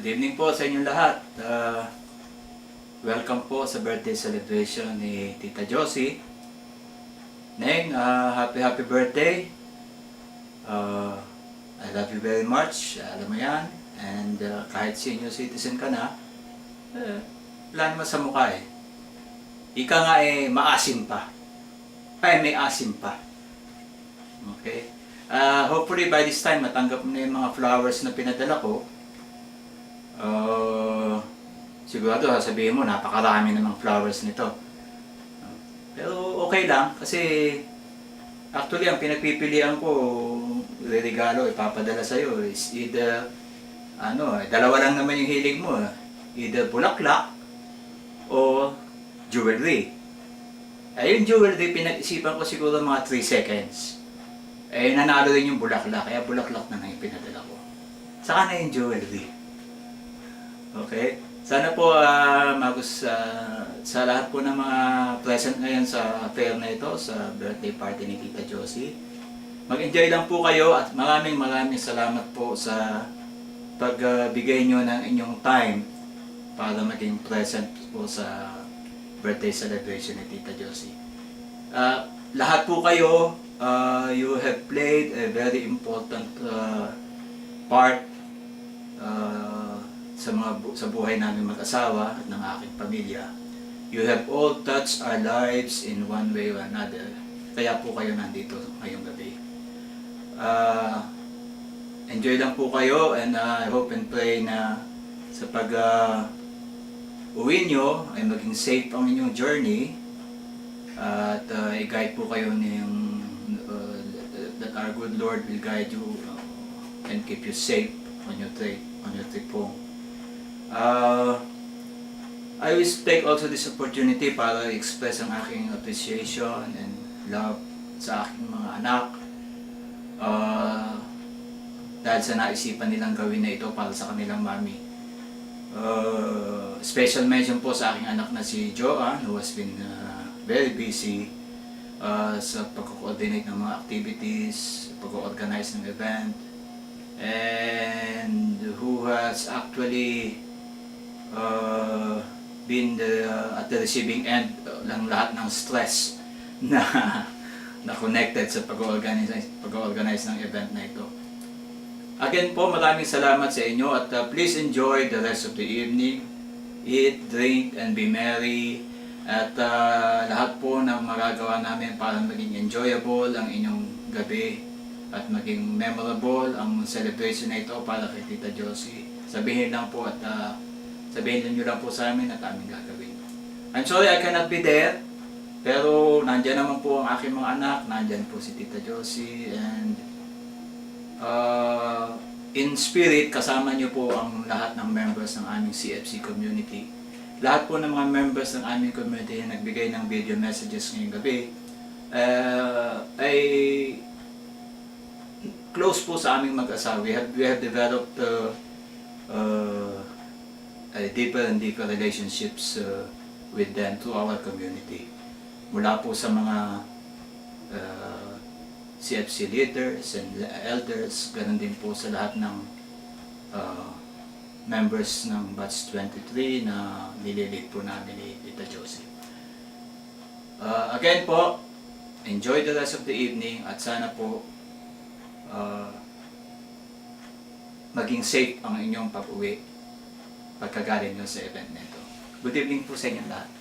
Good evening po sa inyong lahat. Welcome po sa birthday celebration ni Tita Josie. Neng, happy birthday. I love you very much. Alam mo yan. And kahit senior citizen ka na, wala naman sa mukha eh. Ika nga maasim pa. May asim pa. Okay? Hopefully by this time matanggap mo na yung mga flowers na pinadala ko. Sigurado sasabihin mo napakarami namang flowers nito. Pero okay lang kasi actually ang pinagpipilian ko regalo ipapadala sa iyo is either dalawa lang naman yung hilig mo, either bulaklak o jewelry. Yung jewelry pinag-isipan ko siguro mga 3 seconds. Nanalo rin yung bulaklak, kaya bulaklak na yung pinadala ko. Saka na yung jewelry. Okay? Sana po sa lahat po ng mga present ngayon sa affair na ito, sa birthday party ni Tita Josie. Mag-enjoy lang po kayo at maraming salamat po sa pagbigay nyo ng inyong time para maging present po sa birthday celebration ni Tita Josie. Lahat po kayo, you have played a very important part sa buhay namin mag-asawa at ng aking pamilya. You have all touched our lives in one way or another. Kaya po kayo nandito ngayong gabi. Enjoy lang po kayo and I hope and pray na sa uwi nyo ay maging safe ang inyong journey at i-guide po kayo that our good Lord will guide you and keep you safe on your trip home. I wish to take also this opportunity para express ang aking appreciation and love sa aking mga anak dahil sa naisipan nilang gawin na ito para sa kanilang mami. Special mention po sa aking anak na si Joanne, who has been very busy sa pag-coordinate ng mga activities, pag-organize ng event, and who has actually been at the receiving end ng lahat ng stress na connected sa pag-organize ng event na ito. Again po, maraming salamat sa inyo at please enjoy the rest of the evening. Eat, drink, and be merry. At lahat po ng magagawa namin para maging enjoyable ang inyong gabi at maging memorable ang celebration na ito para kay Tita Josie. Sabihin lang po at sabihin niyo lang po sa amin at aming gagawin. I'm sorry I cannot be there, pero nandyan naman po ang aking mga anak, nandyan po si Tita Josie, and in spirit kasama niyo po ang lahat ng members ng aming CFC community. Lahat po ng mga members ng aming community na nagbigay ng video messages ngayong gabi ay close po sa aming mag-asawa. We have developed deeper and deeper relationships with them through our community. Mula po sa mga CFC leaders and elders, ganun din po sa lahat ng members ng Batch 23 na nililid po namin ni Tita Josie. Again po, enjoy the rest of the evening at sana po maging safe ang inyong pag-uwi pagkagaling nyo sa event nito. Good evening po sa inyong lahat.